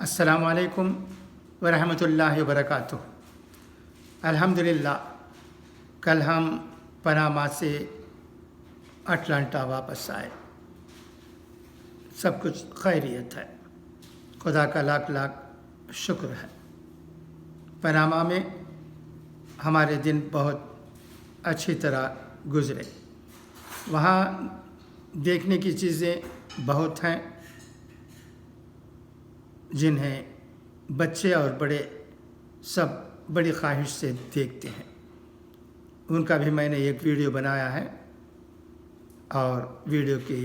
अस्सलामु अलैकुम वरहमतुल्लाहि वबरकातुह। अल्हम्दुलिल्लाह, कल हम पनामा से अटलांटा वापस आए। सब कुछ खैरियत है, खुदा का लाख लाख शुक्र है। पनामा में हमारे दिन बहुत अच्छी तरह गुज़रे। वहाँ देखने की चीज़ें बहुत हैं जिन्हें बच्चे और बड़े सब बड़ी ख्वाहिश से देखते हैं। उनका भी मैंने एक वीडियो बनाया है और वीडियो के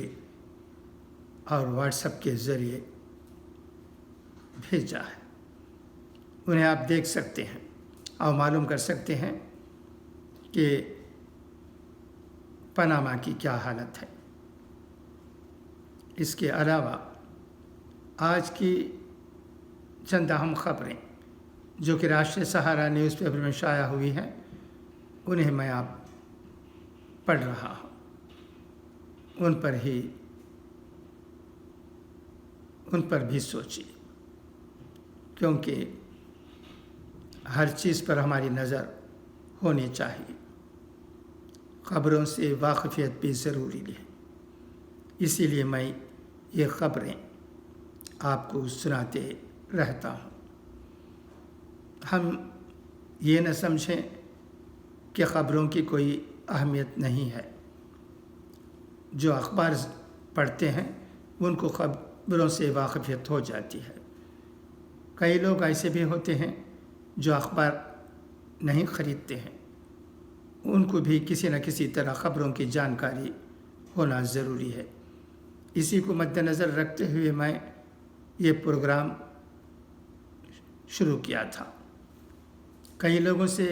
और व्हाट्सएप के ज़रिए भेजा है। उन्हें आप देख सकते हैं और मालूम कर सकते हैं कि पनामा की क्या हालत है। इसके अलावा आज की चंद अहम खबरें जो कि राष्ट्रीय सहारा न्यूज़ पेपर में शाया हुई हैं, उन्हें मैं आप पढ़ रहा हूँ। उन पर भी सोचिए, क्योंकि हर चीज़ पर हमारी नज़र होनी चाहिए। ख़बरों से वाक़फ़ियत भी ज़रूरी है। इसीलिए मैं ये ख़बरें आपको सुनाते रहता हूँ। हम ये न समझें कि ख़बरों की कोई अहमियत नहीं है। जो अखबार पढ़ते हैं उनको ख़बरों से वाक़फ़ियत हो जाती है। कई लोग ऐसे भी होते हैं जो अखबार नहीं ख़रीदते हैं, उनको भी किसी न किसी तरह ख़बरों की जानकारी होना ज़रूरी है। इसी को मद्देनज़र रखते हुए मैं ये प्रोग्राम शुरू किया था। कई लोगों से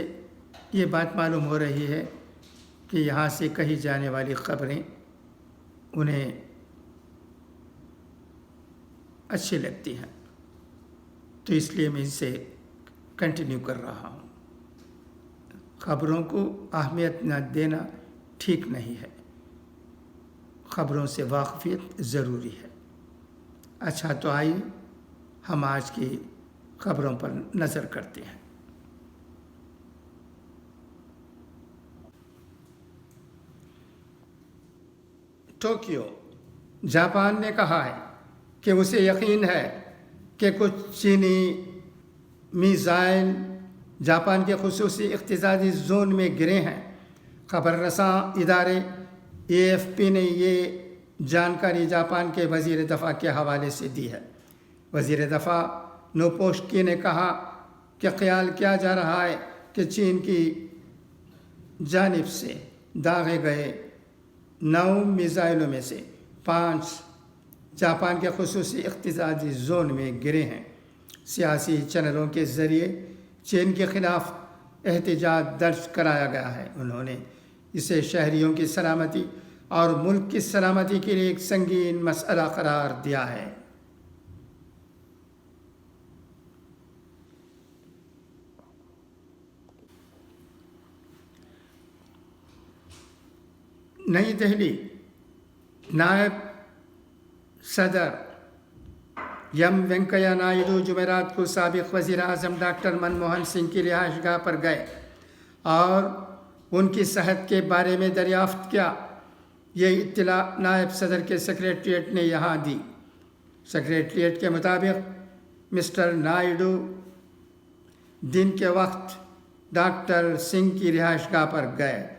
ये बात मालूम हो रही है कि यहाँ से कही जाने वाली ख़बरें उन्हें अच्छी लगती हैं, तो इसलिए मैं इसे कंटिन्यू कर रहा हूँ। ख़बरों को अहमियत न देना ठीक नहीं है। ख़बरों से वाक़फ़ियत ज़रूरी है। अच्छा, तो आइए हम आज की ख़बरों पर नज़र करते हैं। टोक्यो, जापान ने कहा है कि उसे यकीन है कि कुछ चीनी मिसाइल जापान के खुसूसी इक़्तिसादी ज़ोन में गिरे हैं। ख़बर रसां इदारे AFP ने ये जानकारी जापान के वज़ीर दफ़ा के हवाले से दी है। वज़ीर दफ़ा नोपोश्की ने कहा कि ख्याल किया जा रहा है कि चीन की जानिब से दागे गए 9 मिसाइलों में से 5 जापान के खुसूसी इक़्तिसादी ज़ोन में गिरे हैं। सियासी चैनलों के ज़रिए चीन के ख़िलाफ़ एहतजाज दर्ज कराया गया है। उन्होंने इसे शहरियों की सलामती और मुल्क की सलामती के लिए एक संगीन मसला करार दिया है। नई दिल्ली, नायब सदर वेंकैया नायडू जुमेरात को साबिक़ वज़ीर आज़म डॉक्टर मनमोहन सिंह की रिहाइशगाह पर गए और उनकी सेहत के बारे में दरियाफ़्त किया। ये इत्तला नायब सदर के सेक्रेटरीट ने यहाँ दी। सेक्रेटरीट के मुताबिक मिस्टर नायडू दिन के वक्त डॉक्टर सिंह की रिहाइशगाह पर गए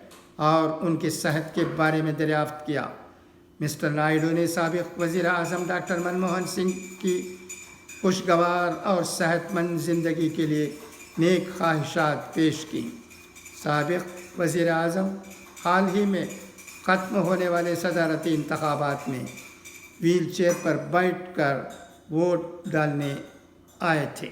और उनकी सेहत के बारे में दरियाफ़्त किया। मिस्टर नायडू ने साबिक़ वज़ीर आज़म डॉक्टर मनमोहन सिंह की खुशगवार और सेहतमंद ज़िंदगी के लिए नेक ख्वाहिशात पेश की। साबिक़ वज़ीर आज़म हाल ही में ख़त्म होने वाले सदारती इंतख़ाबात में व्हील चेयर पर बैठकर वोट डालने आए थे।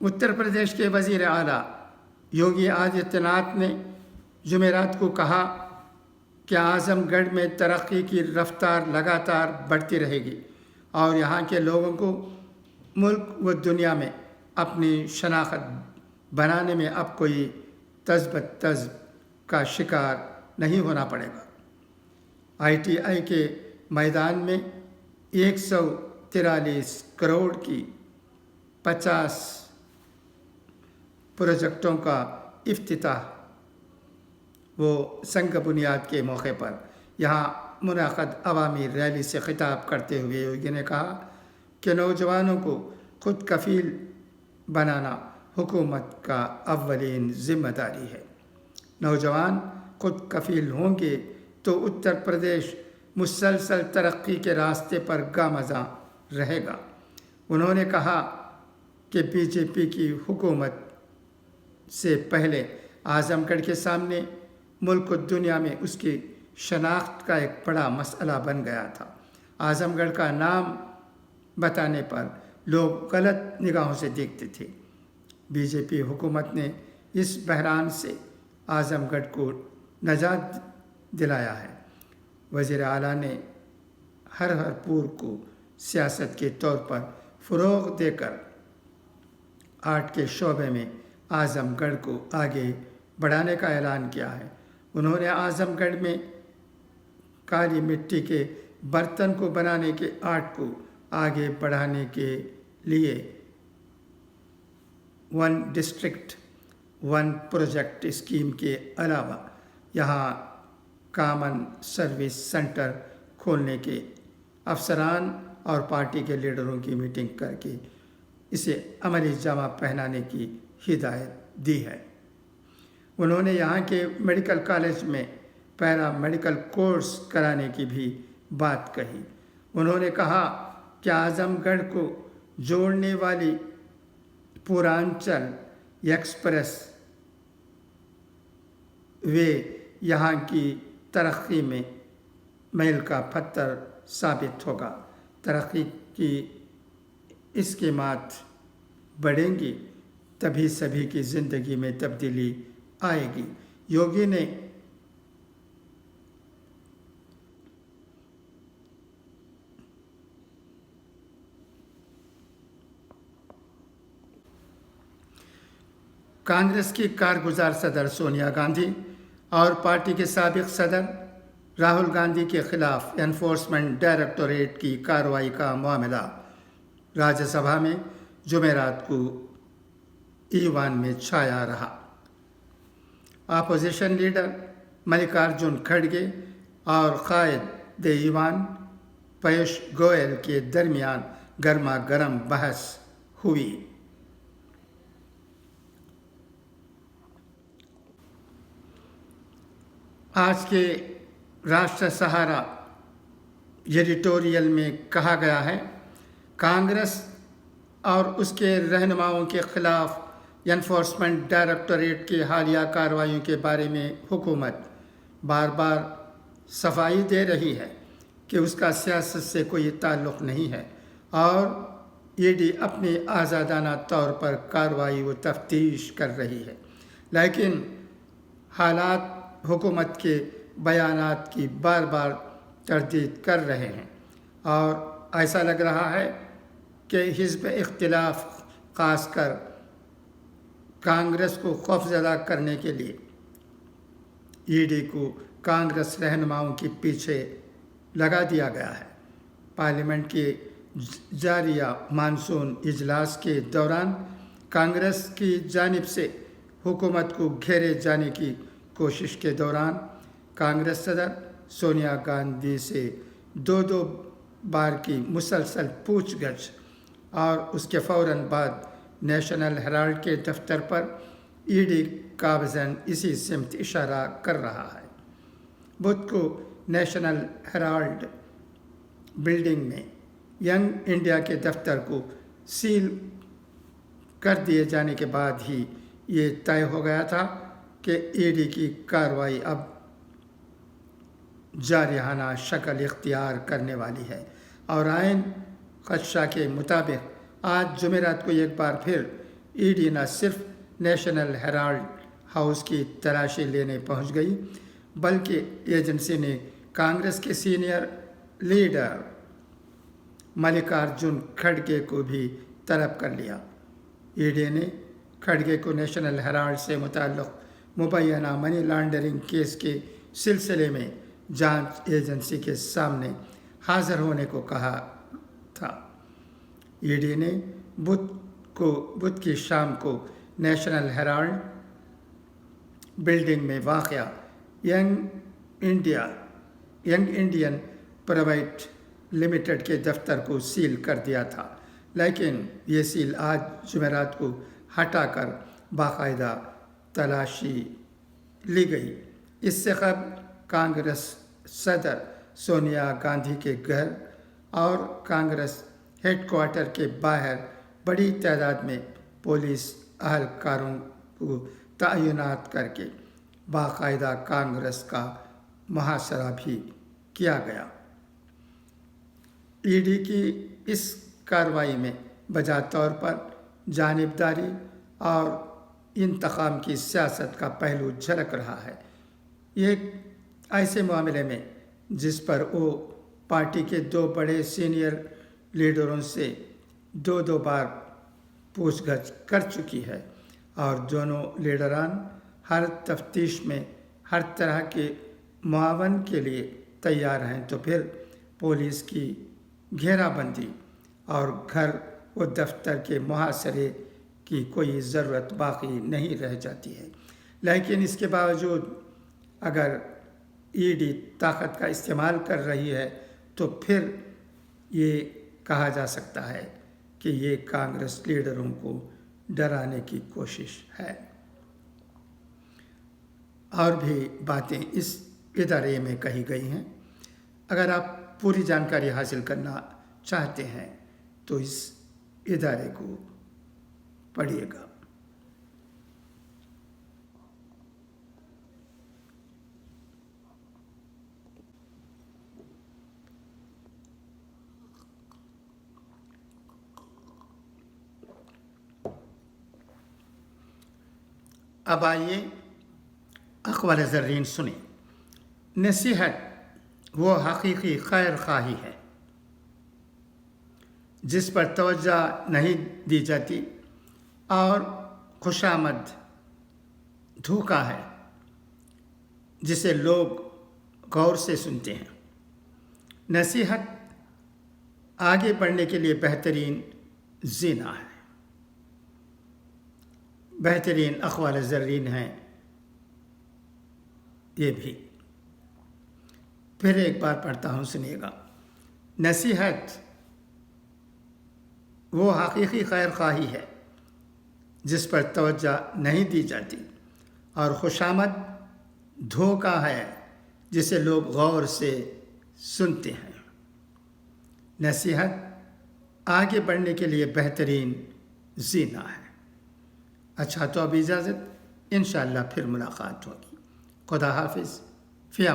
उत्तर प्रदेश के वज़ीर आला योगी आदित्यनाथ ने जुमेरात को कहा कि आज़मगढ़ में तरक्की की रफ्तार लगातार बढ़ती रहेगी और यहाँ के लोगों को मुल्क व दुनिया में अपनी शनाख्त बनाने में अब कोई तज़्ब का शिकार नहीं होना पड़ेगा। ITI के मैदान में 143 करोड़ की 50 प्रोजेक्टों का इफ्तिताह वो संग बुनियाद के मौके पर यहाँ मुनाक़द अवामी रैली से ख़िताब करते हुए योगी ने कहा कि नौजवानों को खुद कफ़ील बनाना हुकूमत का अव्वलीन ज़िम्मेदारी है। नौजवान खुद कफ़ील होंगे तो उत्तर प्रदेश मुसलसल तरक्की के रास्ते पर गामज़ा रहेगा। उन्होंने कहा कि BJP की हुकूमत से पहले आज़मगढ़ के सामने मुल्क और दुनिया में उसकी शनाख्त का एक बड़ा मसला बन गया था। आज़मगढ़ का नाम बताने पर लोग गलत निगाहों से देखते थे। BJP हुकूमत ने इस बहरान से आज़मगढ़ को नजात दिलाया है। वज़ीर आला ने हरपुर को सियासत के तौर पर फ़रोग़ देकर आर्ट के शोबे में आज़मगढ़ को आगे बढ़ाने का ऐलान किया है। उन्होंने आज़मगढ़ में काली मिट्टी के बर्तन को बनाने के आर्ट को आगे बढ़ाने के लिए 1 डिस्ट्रिक्ट 1 प्रोजेक्ट स्कीम के अलावा यहाँ कॉमन सर्विस सेंटर खोलने के अफसरान और पार्टी के लीडरों की मीटिंग करके इसे अमली जामा पहनाने की हिदायत दी है। उन्होंने यहाँ के मेडिकल कॉलेज में पैरा मेडिकल कोर्स कराने की भी बात कही। उन्होंने कहा कि आज़मगढ़ को जोड़ने वाली पूर्वांचल एक्सप्रेस वे यहाँ की तरक्की में मील का पत्थर साबित होगा। तरक्की की इसकीमात बढ़ेंगी तभी सभी की ज़िंदगी में तब्दीली आएगी। योगी ने कांग्रेस की कारगुजार सदर सोनिया गांधी और पार्टी के साबिक सदर राहुल गांधी के खिलाफ एनफोर्समेंट डायरेक्टोरेट की कार्रवाई का मामला राज्यसभा में जुमेरात को ईवान में छाया रहा। अपोजिशन लीडर मल्लिकार्जुन खड़गे और कायद ईवान पीयूष गोयल के दरमियान गर्मा गर्म बहस हुई। आज के राष्ट्र सहारा एडिटोरियल में कहा गया है, कांग्रेस और उसके रहनुमाओं के खिलाफ एनफोर्समेंट डायरेक्टोरेट की हालिया कार्रवाइयों के बारे में हुकूमत बार बार सफाई दे रही है कि उसका सियासत से कोई ताल्लुक़ नहीं है और ईडी अपनी आज़ादाना तौर पर कार्रवाई व तफ्तीश कर रही है। लेकिन हालात हुकूमत के बयानात की बार बार तरदीद कर रहे हैं और ऐसा लग रहा है कि हिज़्ब इख्तिलाफ ख़ासकर कांग्रेस को खौफज़दा करने के लिए ईडी को कांग्रेस रहनुमाओं के पीछे लगा दिया गया है। पार्लियामेंट के जारिया मानसून इजलास के दौरान कांग्रेस की जानिब से हुकूमत को घेरे जाने की कोशिश के दौरान कांग्रेस सदर सोनिया गांधी से दो बार की मुसलसल पूछगछ और उसके फ़ौरन बाद नेशनल हेराल्ड के दफ्तर पर ईडी का वज़न इसी सिमत इशारा कर रहा है। बुध को नेशनल हेराल्ड बिल्डिंग में यंग इंडिया के दफ्तर को सील कर दिए जाने के बाद ही ये तय हो गया था कि ईडी की कार्रवाई अब जारिहाना शक्ल इख्तियार करने वाली है और आइन खदशा के मुताबिक आज जुमेरात को एक बार फिर ईडी न सिर्फ नेशनल हेराल्ड हाउस की तलाशी लेने पहुंच गई बल्कि एजेंसी ने कांग्रेस के सीनियर लीडर मल्लिकार्जुन खड़गे को भी तलब कर लिया। ईडी ने खड़गे को नेशनल हेराल्ड से मुताल्लिक़ मुबैना मनी लॉन्ड्रिंग केस के सिलसिले में جانچ ایجنسی کے سامنے حاضر ہونے کو کہا تھا۔ ای ڈی نے بدھ کی شام کو نیشنل ہیرالڈ بلڈنگ میں واقع ینگ انڈین پرائیویٹ لمیٹڈ کے دفتر کو سیل کر دیا تھا، لیکن یہ سیل آج جمعرات کو ہٹا کر باقاعدہ تلاشی لی گئی۔ اس سے قبل کانگریس صدر سونیا گاندھی کے گھر اور کانگریس ہیڈ کوارٹر کے باہر بڑی تعداد میں پولیس اہلکاروں کو تعینات کر کے باقاعدہ کانگریس کا محاصرہ بھی کیا گیا۔ ای ڈی کی اس کارروائی میں بجا طور پر جانبداری اور انتقام کی سیاست کا پہلو جھلک رہا ہے۔ یہ ایک ایسے معاملے میں جس پر وہ پارٹی کے 2 بڑے سینئر لیڈروں سے دو بار پوچھ گچھ کر چکی ہے، اور دونوں لیڈران ہر تفتیش میں ہر طرح کے معاون کے لیے تیار ہیں، تو پھر پولیس کی گھیرا بندی اور گھر و دفتر کے محاصرے کی کوئی ضرورت باقی نہیں رہ جاتی ہے۔ لیکن اس کے باوجود اگر ای ڈی طاقت کا استعمال کر رہی ہے تو پھر یہ کہا جا سکتا ہے کہ یہ کانگریس لیڈروں کو ڈرانے کی کوشش ہے۔ اور بھی باتیں اس ادارے میں کہی گئی ہیں۔ اگر آپ پوری جانکاری حاصل کرنا چاہتے ہیں تو اس ادارے کو پڑھیے گا۔ اب آئیے اقوال زرین سنیں۔ نصیحت وہ حقیقی خیر خواہی ہے جس پر توجہ نہیں دی جاتی، اور خوشامد دھوکہ ہے جسے لوگ غور سے سنتے ہیں۔ نصیحت آگے بڑھنے کے لیے بہترین زینہ ہے۔ بہترین اقوال زرین ہیں یہ بھی۔ پھر ایک بار پڑھتا ہوں، سنیے گا۔ نصیحت وہ حقیقی خیر خواہی ہے جس پر توجہ نہیں دی جاتی، اور خوشامد دھوکہ ہے جسے لوگ غور سے سنتے ہیں۔ نصیحت آگے بڑھنے کے لیے بہترین زینہ ہے۔ اچھا، تو اب اجازت، انشاءاللہ پھر ملاقات ہوگی۔ خدا حافظ۔